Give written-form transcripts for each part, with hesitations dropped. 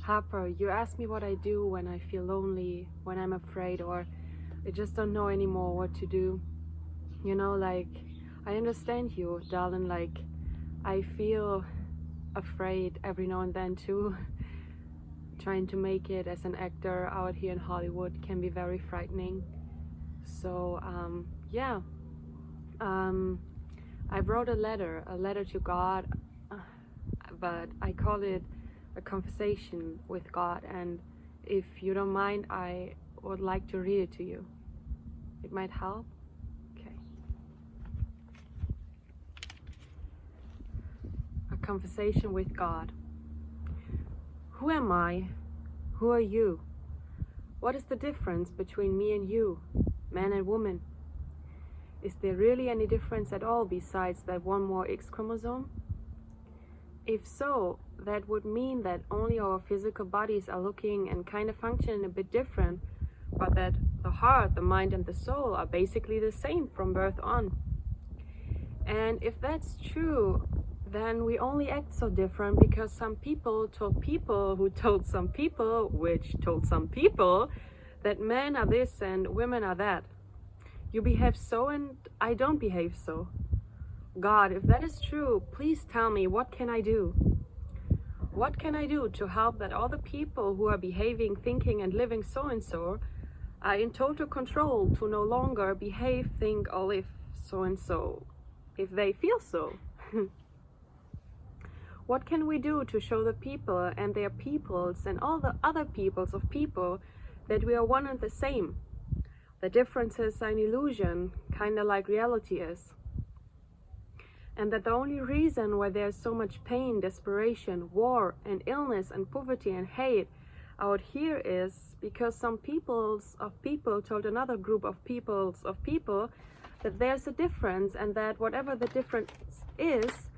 Harper, you ask me what I do when I feel lonely, when I'm afraid, or I just don't know anymore what to do. You know, like, I understand you, darling. Like, I feel afraid every now and then too. Trying to make it as an actor out here in Hollywood can be very frightening. So, yeah. I wrote a letter to God, but I call it a conversation with God, and if you don't mind, I would like to read it to you. It might help. Okay. A conversation with God. Who am I? Who are you? What is the difference between me and you, man and woman? Is there really any difference at all besides that one more X chromosome? If so, that would mean that only our physical bodies are looking and kind of functioning a bit different, but that the heart, the mind, and the soul are basically the same from birth on. And if that's true, then we only act so different because some people told people who told some people, which told some people, that men are this and women are that. You behave so and I don't behave so. God, if that is true, please tell me, what can I do? What can I do to help that all the people who are behaving, thinking, and living so and so are in total control to no longer behave, think, or live so and so, if they feel so? What can we do to show the people and their peoples and all the other peoples of people that we are one and the same? The differences are an illusion, kind of like reality is. And that the only reason why there's so much pain, desperation, war, and illness, and poverty, and hate out here is because some peoples of people told another group of peoples of people that there's a difference, and that whatever the difference is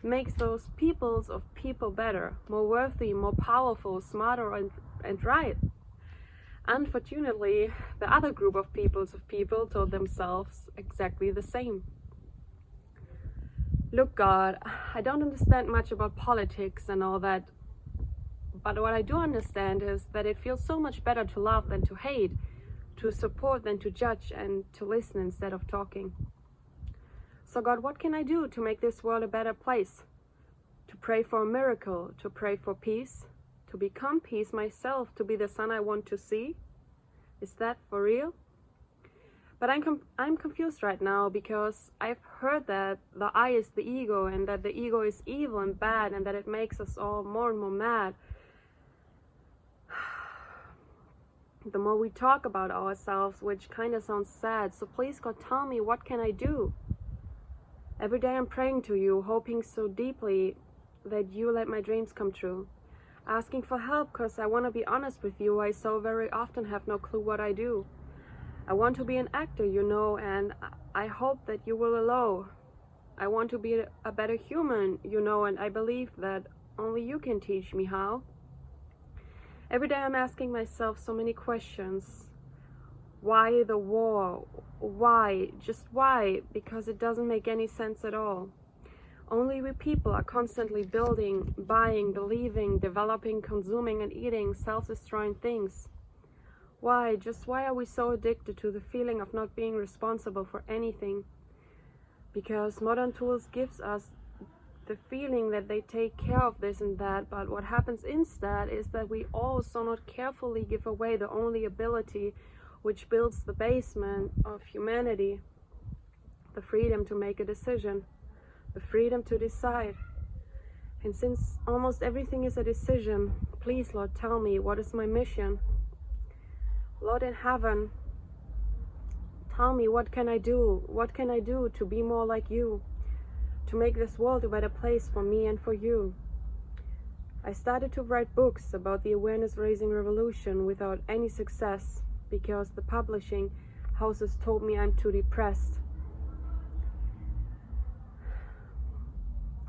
makes those peoples of people better, more worthy, more powerful, smarter, and right. Unfortunately, the other group of peoples of people told themselves exactly the same. Look, God, I don't understand much about politics and all that, but what I do understand is that it feels so much better to love than to hate, to support than to judge, and to listen instead of talking. So God, what can I do to make this world a better place? To pray for a miracle, to pray for peace, to become peace myself, to be the son I want to see? Is that for real? But I'm confused right now because I've heard that the I is the ego, and that the ego is evil and bad, and that it makes us all more and more mad. The more we talk about ourselves, which kind of sounds sad. So please, God, tell me, what can I do? Every day I'm praying to you, hoping so deeply that you let my dreams come true. Asking for help because I want to be honest with you, I so very often have no clue what I do. I want to be an actor, you know, and I hope that you will allow. I want to be a better human, you know, and I believe that only you can teach me how. Every day I'm asking myself so many questions. Why the war? Why? Just why? Because it doesn't make any sense at all. Only we people are constantly building, buying, believing, developing, consuming, and eating self-destroying things. Why? Just why are we so addicted to the feeling of not being responsible for anything? Because modern tools gives us the feeling that they take care of this and that, but what happens instead is that we also not carefully give away the only ability which builds the basement of humanity, the freedom to make a decision, the freedom to decide. And since almost everything is a decision, please, Lord, tell me, what is my mission? Lord in heaven, tell me, what can I do? What can I do to be more like you? To make this world a better place for me and for you? I started to write books about the awareness-raising revolution without any success because the publishing houses told me I'm too depressed.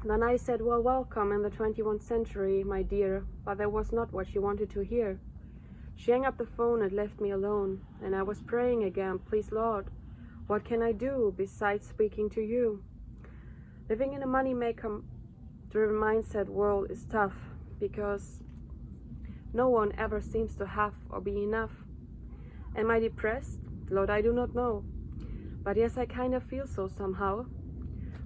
Then I said, well, welcome in the 21st century, my dear, but that was not what she wanted to hear. She hung up the phone and left me alone, and I was praying again, please, Lord, what can I do besides speaking to you? Living in a money-maker-driven mindset world is tough because No one ever seems to have or be enough. Am I depressed? Lord, I do not know. But yes, I kind of feel so somehow.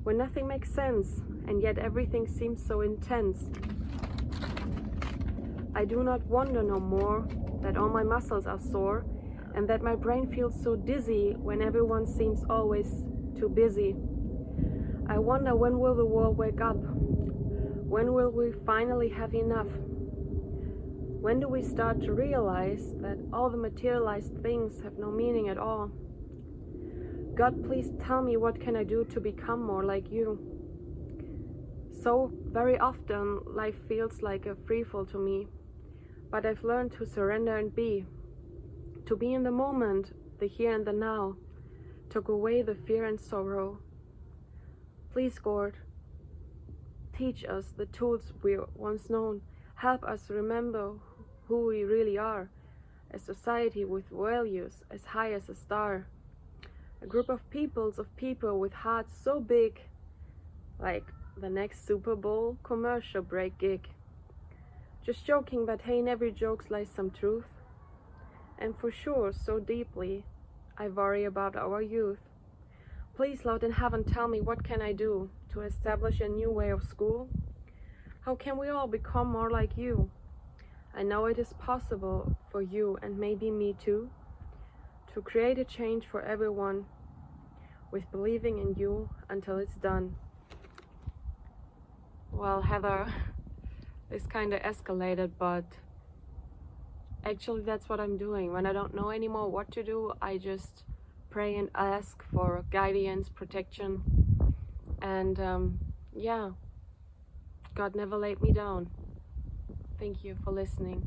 When nothing makes sense, and yet everything seems so intense. I do not wonder no more that all my muscles are sore, and that my brain feels so dizzy when everyone seems always too busy. I wonder, when will the world wake up? When will we finally have enough? When do we start to realize that all the materialized things have no meaning at all? God, please tell me, what can I do to become more like you? So very often life feels like a freefall to me, but I've learned to surrender and to be in the moment, the here and the now, took away the fear and sorrow. Please, God, teach us the tools we once known. Help us remember who we really are, a society with values as high as a star. A group of people with hearts so big, like the next Super Bowl commercial break gig. Just joking, but hey, in every joke lies some truth. And for sure, so deeply, I worry about our youth. Please, Lord in heaven, tell me, what can I do to establish a new way of school? How can we all become more like you? I know it is possible for you, and maybe me too, to create a change for everyone with believing in you until it's done. Well, Heather, this kind of escalated, but actually that's what I'm doing. When I don't know anymore what to do, I just pray and ask for guidance, protection, and yeah, God never laid me down. Thank you for listening.